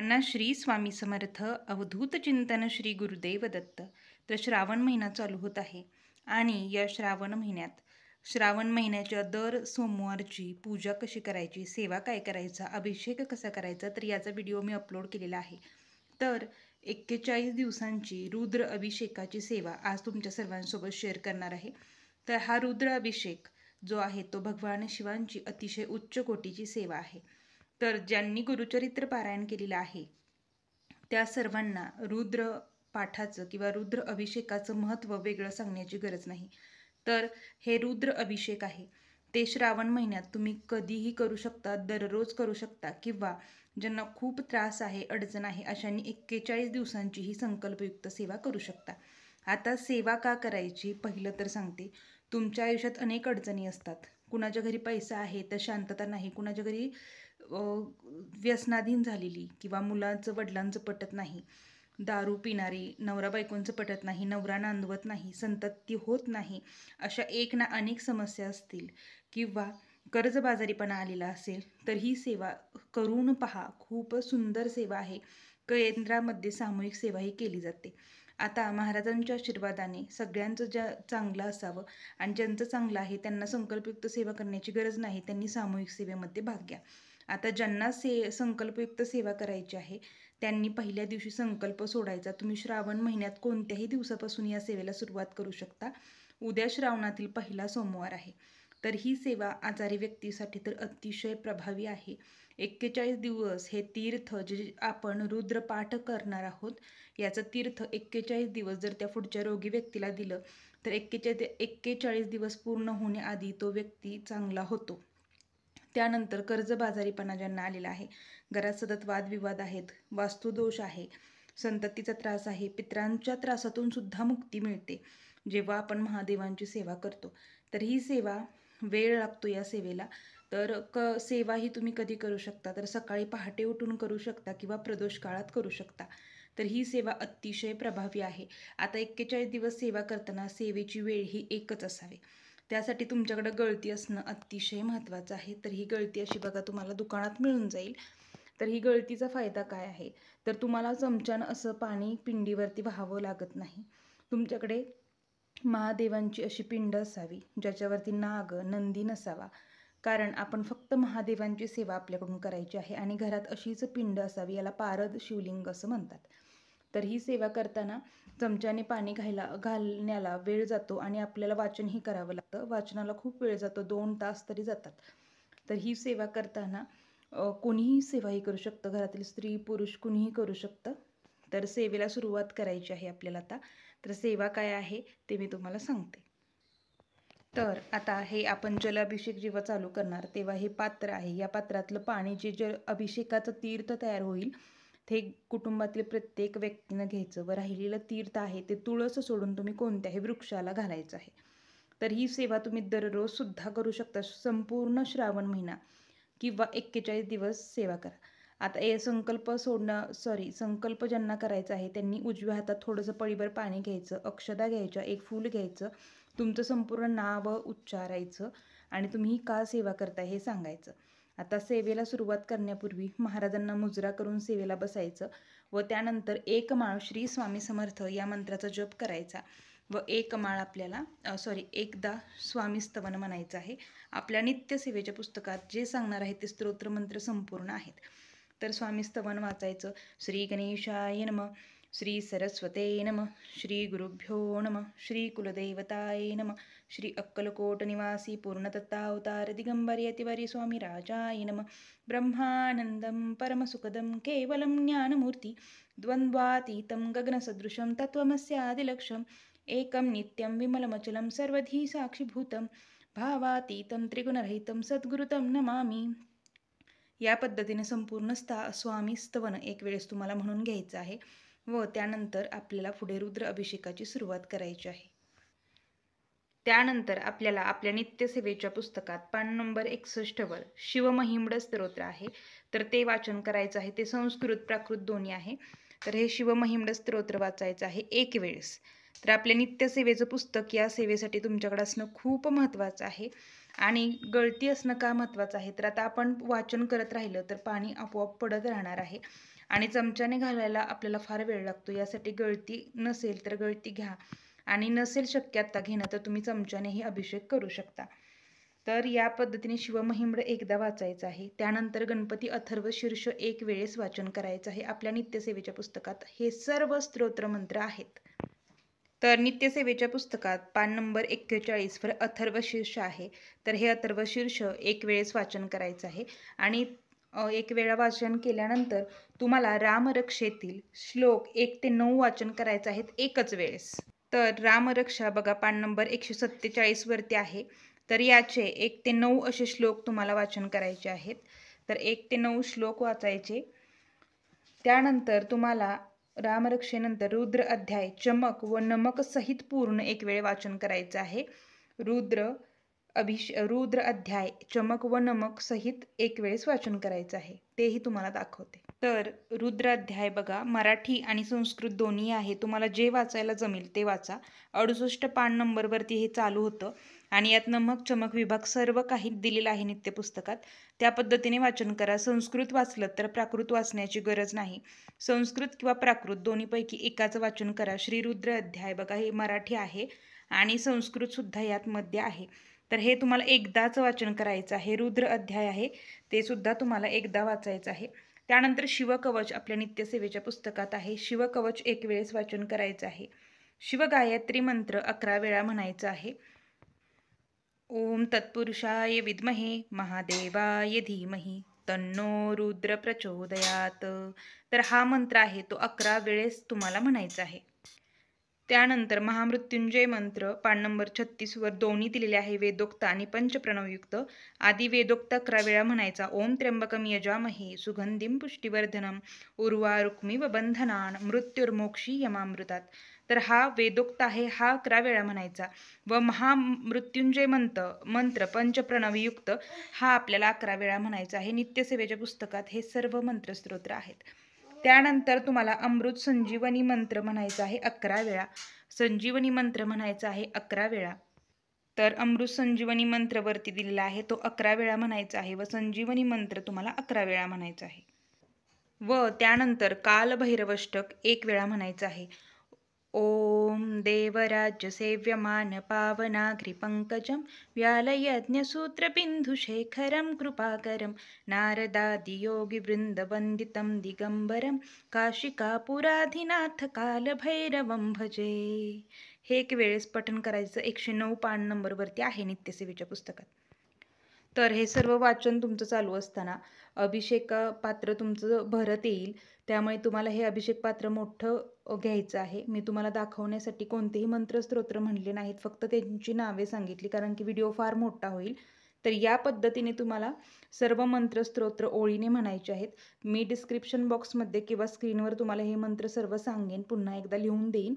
सर्वांना श्री स्वामी समर्थ अवधूत चिंतन श्री गुरुदेव दत्त. तर श्रावण महिना चालू होत आहे आणि या श्रावण महिन्याच्या दर सोमवारची पूजा कशी करायची, सेवा काय करायचा, अभिषेक कसा करायचा, तर याचा व्हिडिओ मी अपलोड केलेला आहे. तर 41 दिवसांची रुद्र अभिषेकाची सेवा आज तुमच्या सर्वांसोबत शेअर करणार आहे. तर हा रुद्र अभिषेक जो आहे तो भगवान शिवांची अतिशय उच्च कोटीची सेवा आहे. तर ज्यांनी गुरुचरित्र पारायण केलेलं आहे त्या सर्वांना रुद्र पाठाचं किंवा रुद्र अभिषेकाचं महत्त्व वेगळं सांगण्याची गरज नाही. तर हे रुद्र अभिषेक आहे ते श्रावण महिन्यात तुम्ही कधीही करू शकता, दररोज करू शकता, किंवा ज्यांना खूप त्रास आहे, अडचण आहे, अशांनी 41 दिवसांची ही संकल्पयुक्त सेवा करू शकता. आता सेवा का करायची पहिलं तर सांगते. तुमच्या आयुष्यात अनेक अडचणी असतात. कुणाच्या घरी पैसा आहे तर शांतता नाही, कुणाच्या घरी व्यसनाधीन झालेली किंवा मुलांचं वडिलांचं पटत नाही, दारू पिणारी, नवरा बायकोंचं पटत नाही, नवरा नांदवत नाही, संतती होत नाही, अशा एक ना अनेक समस्या असतील, किंवा कर्जबाजारीपणा आलेला असेल, तर ही सेवा करून पहा. खूप सुंदर सेवा आहे. केंद्रामध्ये सामूहिक सेवा ही केली जाते. आता महाराजांच्या आशीर्वादाने सगळ्यांचं चांगलं असावं आणि ज्यांचं चांगलं आहे त्यांना संकल्पयुक्त सेवा करण्याची गरज नाही, त्यांनी सामूहिक सेवेमध्ये भाग घ्या. आता ज्यांना संकल्पयुक्त सेवा करायची आहे त्यांनी पहिल्या दिवशी संकल्प सोडायचा. तुम्ही श्रावण महिन्यात कोणत्याही दिवसापासून या सेवेला सुरुवात करू शकता. उद्या श्रावणातील पहिला सोमवार आहे. तर ही सेवा आजारी व्यक्तीसाठी तर अतिशय प्रभावी आहे. 41 दिवस हे तीर्थ जे आपण रुद्रपाठ करणार आहोत याचं तीर्थ 41 दिवस जर त्या पुढच्या रोगी व्यक्तीला दिलं तर 41 दिवस पूर्ण होण्याआधी तो व्यक्ती चांगला होतो. त्यानंतर कर्जबाजारीपणा ज्यांना आलेला आहे, घरात सतत वादविवाद आहेत, वास्तुदोष आहे, संततीचा त्रास आहे, पितरांच्या त्रासातून सुद्धा मुक्ती मिळते जेव्हा आपण महादेवांची सेवा करतो. तर ही सेवा वेळ लागतो या सेवेला. तर सेवा ही तुम्ही कधी करू शकता, तर सकाळी पहाटे उठून करू शकता किंवा प्रदोष काळात करू शकता. तर ही सेवा अतिशय प्रभावी आहे. आता 41 दिवस सेवा करताना सेवेची वेळ ही एकच असावी. त्यासाठी तुमच्याकडे गळती असणं अतिशय महत्त्वाचं आहे. तर ही गळती अशी बघा तुम्हाला दुकानात मिळून जाईल. तर ही गळतीचा फायदा काय आहे, तर तुम्हाला चमच्यानं असं पाणी पिंडीवरती वाहावं लागत नाही. तुमच्याकडे महादेवांची अशी पिंड असावी ज्याच्यावरती नाग नंदी नसावा, कारण आपण फक्त महादेवांची सेवा आपल्याकडून करायची आहे आणि घरात अशीच पिंड असावी. याला पारद शिवलिंग असं म्हणतात. तर ही सेवा करताना चमच्याने पाणी घालण्याला वेळ जातो आणि आपल्याला वाचनही करावं लागतं. वाचनाला खूप वेळ जातो, 2 तास तरी जातात. तर ही सेवा करताना कोणीही सेवाही करू शकतं, घरातील स्त्री पुरुष कुणीही करू शकतं. तर सेवेला सुरुवात करायची आहे आपल्याला आता. तर सेवा काय आहे ते मी तुम्हाला सांगते. तर आता हे आपण जलाभिषेक जेव्हा चालू करणार तेव्हा हे पात्र आहे, या पात्रातलं पाणी जे अभिषेकाचं तीर्थ तयार होईल ते कुटुंबातील प्रत्येक व्यक्तीनं घ्यायचं व राहिलेलं तीर्थ आहे ते तुळस सोडून तुम्ही कोणत्याही वृक्षाला घालायचं आहे. तर ही सेवा तुम्ही दररोज सुद्धा करू शकता. संपूर्ण श्रावण महिना किंवा 41 दिवस सेवा करा. आता संकल्प ज्यांना करायचा आहे त्यांनी उजव्या हातात थोडंसं पळीभर पाणी घ्यायचं, अक्षदा घ्यायच्या, एक फूल घ्यायचं, तुमचं संपूर्ण नाव उच्चारायचं आणि तुम्ही का सेवा करताय हे सांगायचं. आता सेवेला सुरुवात करण्यापूर्वी महाराजांना मुजरा करून सेवेला बसायचं व त्यानंतर एक माळ श्री स्वामी समर्थ या मंत्राचा जप करायचा व एकदा स्वामी स्तवन म्हणायचं आहे. आपल्या नित्यसेवेच्या पुस्तकात जे सांगणार आहे ते स्तोत्र मंत्र संपूर्ण आहेत. तर स्वामी स्तवन वाचायचं. श्री गणेशाय नमः, श्री सरस्वते नमः, श्री गुरुभ्यो नमः, श्री कुलदेवताय नमः, श्री अक्कलकोट निवासी पूर्णतत्तावतार दिगंबर यतिवरी स्वामी राजाय नमः. ब्रह्मानंदं परमसुखदं केवलं ज्ञानमूर्ति द्वंद्वातीतं गगनसदृशं तत्त्वमस्यादिलक्ष्यम् एकं नित्यं विमलमचलं सर्वधी साक्षीभूतं भावातीतं त्रिगुणरहितं सद्गुरुतं नमामि. या पद्धतीने संपूर्ण स्वामी स्तवन एक वेळेस तुम्हाला म्हणून घ्यायचं आहे व त्यानंतर आपल्याला पुढे रुद्र अभिषेकाची सुरुवात करायची आहे. त्यानंतर आपल्याला आपल्या नित्यसेवेच्या पुस्तकात पान नंबर 61 वर शिवमहिम्न स्तोत्र आहे, तर ते वाचन करायचं आहे. ते संस्कृत प्राकृत दोन्ही आहे. तर हे शिवमहिम्न स्तोत्र वाचायचं आहे एक वेळेस. तर आपल्या नित्यसेवेचं पुस्तक या सेवेसाठी तुमच्याकडे असणं खूप महत्त्वाचं आहे. आणि गळती असणं का महत्त्वाचं आहे, तर आता आपण वाचन करत राहिलं तर पाणी आपोआप पडत राहणार आहे आणि चमच्याने घालायला आपल्याला फार वेळ लागतो. यासाठी गळती नसेल तर गळती घ्या, आणि नसेल शक्य आता घेणं तर तुम्ही चमच्यानेही अभिषेक करू शकता. तर या पद्धतीने शिवमहिम्न एकदा वाचायचं आहे. त्यानंतर गणपती अथर्व शीर्ष एक वेळेस वाचन करायचं आहे. आपल्या नित्यसेवेच्या पुस्तकात हे सर्व स्तोत्र मंत्र आहेत. तर नित्यसेवेच्या पुस्तकात पान नंबर 41 वर अथर्व शीर्ष आहे. तर हे अथर्व शीर्ष एक वेळेस वाचन करायचं आहे. आणि एक वेळा वाचन केल्यानंतर तुम्हाला रामरक्षेतील श्लोक 1 ते 9 वाचन करायचे आहेत एकच वेळेस. तर रामरक्षा बघा पान नंबर 147 वरती आहे. तर याचे 1 ते 9 असे श्लोक तुम्हाला वाचन करायचे आहेत. तर 1 ते 9 श्लोक वाचायचे. त्यानंतर तुम्हाला रामरक्षेनंतर रुद्र अध्याय चमक व नमक सहित पूर्ण एक वेळ वाचन करायचं आहे. रुद्र अध्याय चमक व नमक सहित एक वेळेस वाचन करायचं आहे. तेही तुम्हाला दाखवते. तर रुद्र अध्याय बघा मराठी आणि संस्कृत दोन्ही आहे. तुम्हाला जे वाचायला जमेल ते वाचा. 68 पान नंबरवरती हे चालू होतं आणि यात नमक चमक विभाग सर्व काही दिलेला आहे नित्यपुस्तकात. त्या पद्धतीने वाचन करा. संस्कृत वाचलं तर प्राकृत वाचण्याची गरज नाही. संस्कृत किंवा प्राकृत दोन्हीपैकी एकाचं वाचन करा. श्रीरुद्र अध्याय बघा हे मराठी आहे आणि संस्कृत सुद्धा यात मध्ये आहे. तर हे तुम्हाला एकदाच वाचन करायचं आहे. रुद्र अध्याय आहे ते सुद्धा तुम्हाला एकदा वाचायचं आहे. त्यानंतर शिवकवच आपल्या नित्यसेवेच्या पुस्तकात आहे. शिवकवच एक वेळेस वाचन करायचं आहे. शिवगायत्री मंत्र 11 वेळा म्हणायचा आहे. ओम तत्पुरुषाय विद्महे महादेवाय धीमहि तन्नो रुद्र प्रचोदयात. तर हा मंत्र आहे तो 11 वेळेस तुम्हाला म्हणायचा आहे. त्यानंतर महामृत्युंजय मंत्र पान नंबर 36 वर दोन्ही दिलेले आहे, वेदोक्त आणि पंचप्रणवयुक्त. आधी वेदोक्त 11 वेळा म्हणायचा. ओम त्र्यंबकम यजामहे सुगंधिम पुष्टिवर्धनम उर्वारुक्मिव बंधनान मृत्युर्मोक्षी यमामृतात. तर हा वेदोक्त आहे, हा 11 वेळा म्हणायचा. व महामृत्युंजय मंत्र पंचप्रणवयुक्त हा आपल्याला 11 वेळा म्हणायचा आहे. नित्यसेवेच्या पुस्तकात हे सर्व मंत्रस्तोत्र आहेत. त्यानंतर तुम्हाला अमृत संजीवनी मंत्र म्हणायचा आहे 11 वेळा. संजीवनी मंत्र म्हणायचा आहे 11 वेळा. तर अमृत संजीवनी मंत्र वरती दिलेला आहे तो 11 वेळा म्हणायचा आहे व संजीवनी मंत्र तुम्हाला 11 वेळा म्हणायचा आहे. व त्यानंतर कालभैरवष्टक 1 वेळा म्हणायचा आहे. ओम देवराज्य सेव्यमान पावनाघ्रिपंकजं व्यालयज्ञसूत्रबिन्दुशेखरं कृपाकरं नारदादियोगिवृन्दवन्दितं दिगंबरं काशिकापुराधिनाथ कालभैरवं भजे. हे एक वेळेस पठण करायचं. 109 पान नंबरवरती आहे नित्यसेवेच्या पुस्तकात. तर हे सर्व वाचन तुमचं चालू असताना अभिषेक पात्र तुमचं भरत येईल. त्यामुळे तुम्हाला हे अभिषेक पात्र मोठं घ्यायचं आहे. मी तुम्हाला दाखवण्यासाठी कोणतेही मंत्रस्तोत्र म्हणले नाहीत, फक्त त्यांची नावे सांगितली कारण की व्हिडिओ फार मोठा होईल. तर या पद्धतीने तुम्हाला सर्व मंत्रस्तोत्र ओळीने म्हणायचे आहेत. मी डिस्क्रिप्शन बॉक्समध्ये किंवा स्क्रीनवर तुम्हाला हे मंत्र सर्व सांगेन, पुन्हा एकदा लिहून देईन.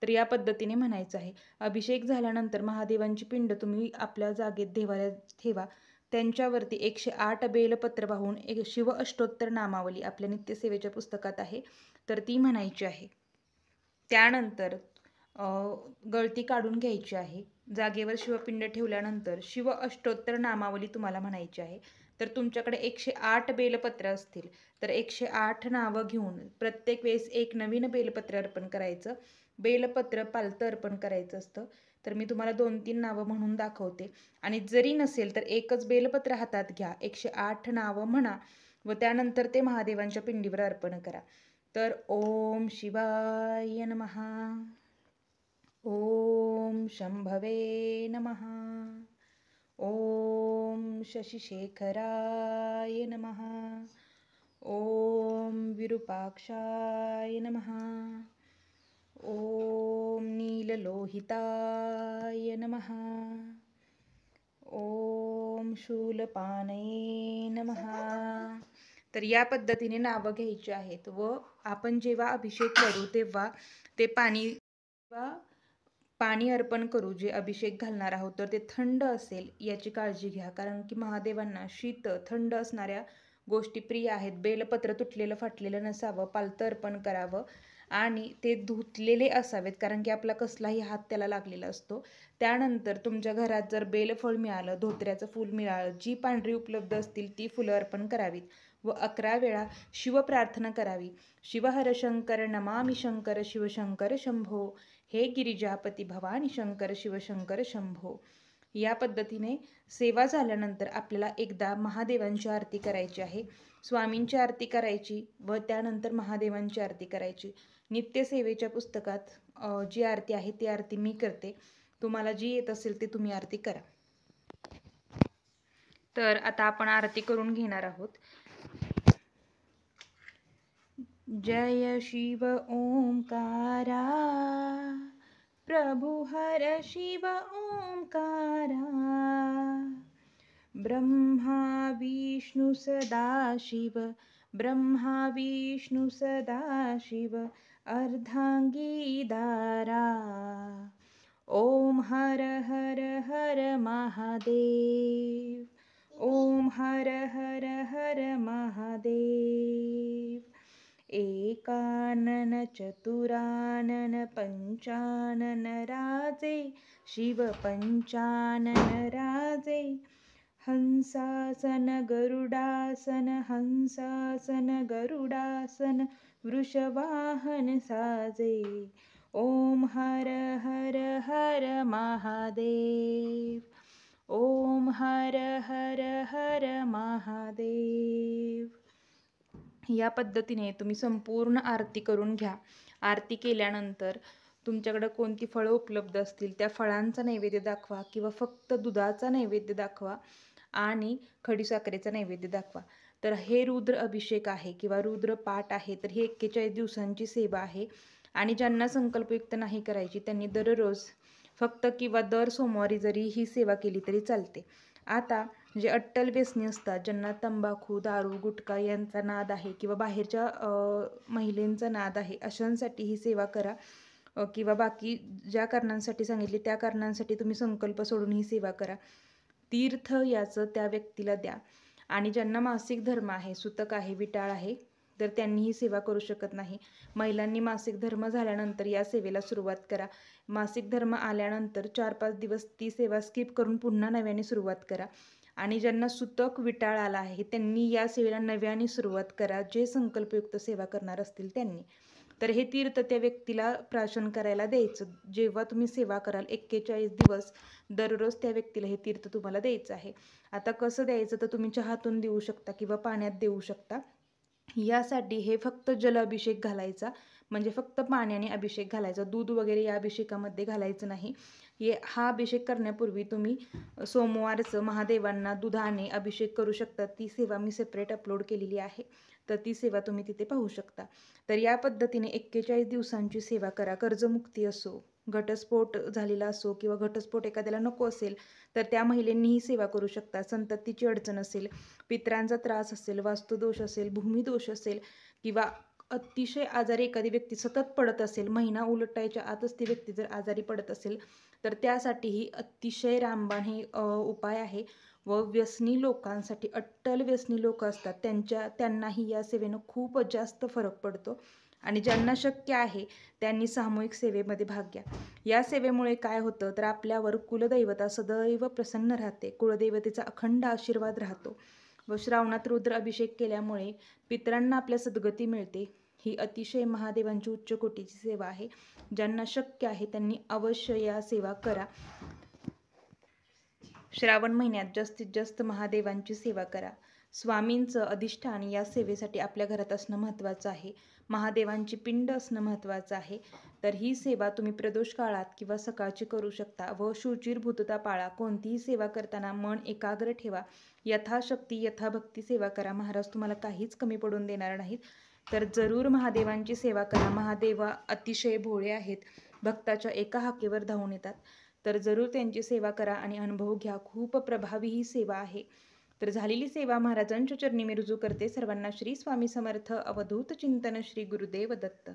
तर या पद्धतीने म्हणायचं आहे. अभिषेक झाल्यानंतर महादेवांची पिंड तुम्ही आपल्या जागेत देवाला ठेवा. त्यांच्यावरती 108 बेलपत्र वाहून एक शिव अष्टोत्तर नामावली आपल्या नित्यसेवेच्या पुस्तकात आहे, तर ती म्हणायची आहे. त्यानंतर गळती काढून घ्यायची आहे. जागेवर शिवपिंड ठेवल्यानंतर शिव अष्टोत्तर नामावली तुम्हाला म्हणायची आहे. तर तुमच्याकडे 108 बेलपत्र असतील तर 108 नावं घेऊन प्रत्येक वेळेस एक नवीन बेलपत्र अर्पण करायचं. बेलपत्र पालतं अर्पण करायचं असतं. तर मी तुम्हाला 2-3 नावं म्हणून दाखवते. आणि जरी नसेल तर एकच बेलपत्र हातात घ्या, 108 नावं म्हणा व त्यानंतर ते महादेवांच्या पिंडीवर अर्पण करा. तर ओम शिवाय नमः, ओम शंभवे नमः, ओम शशिशेखराय नमः, ओम विरूपाक्षाय नमः, ओम नीललोहिताय नमः, ओम शूलपानये नमः. तर या पद्धतीने नावं घ्यायची आहेत व आपण जेव्हा अभिषेक करू तेव्हा ते पाणी अर्पण करू. जे अभिषेक घालणार आहोत तर ते थंड असेल याची काळजी घ्या, कारण की महादेवांना शीत थंड असणाऱ्या गोष्टी प्रिय आहेत. बेलपत्र तुटलेलं फाटलेलं नसावं, पालतं अर्पण करावं आणि ते धुतलेले असावेत, कारण की आपला कसलाही हात त्याला लागलेला असतो. त्यानंतर तुमच्या घरात जर बेलफळ मिळालं, धोत्र्याचं फूल मिळालं, जी पांढरी उपलब्ध असतील ती फुलं अर्पण करावीत व 11 वेळा शिवप्रार्थना करावी. शिवहर शंकर नमामि शंकर शिवशंकर शंभो, हे गिरिजापती भवानी शंकर शिवशंकर शंभो. या पद्धतीने सेवा झाल्यानंतर आपल्याला एकदा महादेवांची आरती करायची आहे. स्वामींची आरती करायची व त्यानंतर महादेवांची आरती करायची. नित्यसेवेच्या पुस्तकात जी आरती आहे ती आरती मी करते. तुम्हाला जी येत असेल ते तुम्ही आरती करा. तर आता आपण आरती करून घेणार आहोत. जय शिव ओंकारा, प्रभु हर शिव ओंकारा, ब्रह्मा विष्णु सदाशिव, ब्रह्मा विष्णु सदाशिव, अर्धांगी दारा. ओम हर हर हर महादेव, ओम हर हर हर महादेव. एकानन चतुरानन पंचानन राजे, शिव पंचानन राजे. हंसासन गरुडासन, हंसासन गरुडासन, वृषवाहन साजे. ओम हर हर हर महादेव, ओम हर हर हर महादेव. या पद्धतीने तुम्ही संपूर्ण आरती करून घ्या. आरती केल्यानंतर तुमच्याकडे कोणती फळं उपलब्ध असतील त्या फळांचा नैवेद्य दाखवा किंवा फक्त दुधाचा नैवेद्य दाखवा आणि खडीसाखरेचा नैवेद्य दाखवा. तर हे रुद्र अभिषेक आहे किंवा रुद्र पाठ आहे. तर ही 41 दिवसांची सेवा आहे आणि ज्यांना संकल्पयुक्त नाही करायची त्यांनी दररोज फक्त किंवा दर सोमवारी जरी ही सेवा केली तरी चालते. आता जे अट्टल व्यसनी असतात, ज्यांना तंबाखू, दारू, गुटखा यांचा नाद आहे किंवा बाहेरच्या महिलांचा नाद आहे, अशांसाठी ही सेवा करा किंवा बाकी ज्या कारणांसाठी सांगितले त्या कारणांसाठी तुम्ही संकल्प सोडून ही सेवा करा. तीर्थ याचं त्या व्यक्तीला द्या. आणि ज्यांना मासिक धर्म आहे, सुतक आहे, विटाळ आहे, तर त्यांनी ही सेवा करू शकत नाही. महिलांनी मासिक धर्म झाल्यानंतर या सेवेला सुरुवात करा. मासिक धर्म आल्यानंतर 4-5 दिवस ती सेवा स्किप करून पुन्हा नव्याने सुरुवात करा. आणि ज्यांना सुतक विटाळ आला आहे त्यांनी या सेवेला नव्याने सुरुवात करा, जे संकल्पयुक्त सेवा करणार असतील त्यांनी. तर हे तीर्थ त्या व्यक्तीला प्राशन करायला द्यायचं. जेव्हा तुम्ही सेवा कराल 41 दिवस दररोज त्या व्यक्तीला हे तीर्थ तुम्हाला द्यायचं आहे. आता कसं द्यायचं तर तुम्ही चहातून देऊ शकता किंवा पाण्यात देऊ शकता. यासाठी हे फक्त जलाभिषेक घालायचा, म्हणजे फक्त पाण्याने अभिषेक घालायचा. दूध वगैरे या अभिषेकामध्ये घालायचं नाही. हा अभिषेक करण्यापूर्वी तुम्ही सोमवारचं महादेवांना दुधाने अभिषेक करू शकता. ती सेवा मी सेपरेट अपलोड केलेली आहे, तर ती सेवा तुम्ही तिथे पाहू शकता. तर या पद्धतीने 41 दिवसांची सेवा करा. कर्जमुक्ती असो, घटस्फोट झालेला असो किंवा घटस्फोट एखाद्याला नको असेल तर त्या महिलांनी ही सेवा करू शकता. संततीची अडचण असेल, पितरांचा त्रास असेल, वास्तुदोष असेल, भूमिदोष असेल किंवा अतिशय आजारी एखादी व्यक्ती सतत पडत असेल, महिना उलटायच्या आतच ती व्यक्ती जर आजारी पडत असेल तर त्यासाठीही अतिशय रामबाण हे उपाय आहे. व व्यसनी लोकांसाठी, अट्टल व्यसनी लोक असतात त्यांनाही या सेवेनं खूप जास्त फरक पडतो. आणि ज्यांना शक्य आहे त्यांनी सामूहिक सेवेमध्ये भाग घ्या. या सेवेमुळे काय होतं तर आपल्यावर कुलदैवता सदैव प्रसन्न राहते, कुलदैवतेचा अखंड आशीर्वाद राहतो. व श्रावणात रुद्र अभिषेक केल्यामुळे पितरांना आपल्या सद्गती मिळते. ही अतिशय महादेवांची उच्च कोटीची सेवा आहे. ज्यांना शक्य आहे त्यांनी अवश्य या सेवा करा. श्रावण महिन्यात जास्तीत जास्त महादेवांची सेवा करा. स्वामींचं अधिष्ठान या सेवेसाठी आपल्या घरात असणं महत्त्वाचं आहे. महादेवांची पिंड असणं महत्त्वाचं आहे. तर ही सेवा तुम्ही प्रदोष काळात किंवा सकाळची करू शकता. व शुचिर्भूतता पाळा. कोणतीही सेवा करताना मन एकाग्र ठेवा. यथाशक्ती यथाभक्ती सेवा करा. महाराज तुम्हाला काहीच कमी पडून देणार नाहीत. तर जरूर महादेवांची सेवा करा. महादेव अतिशय भोळे आहेत, भक्ताच्या एका हाकेवर धावून येतात. तर जरूर त्यांची सेवा करा आणि अनुभव घ्या. खूप प्रभावी ही सेवा आहे. तर झालेली सेवा महाराजांच्या चरणी मी रुजू करते. सर्वांना श्री स्वामी समर्थ. अवधूत चिंतन. श्री गुरुदेव दत्त.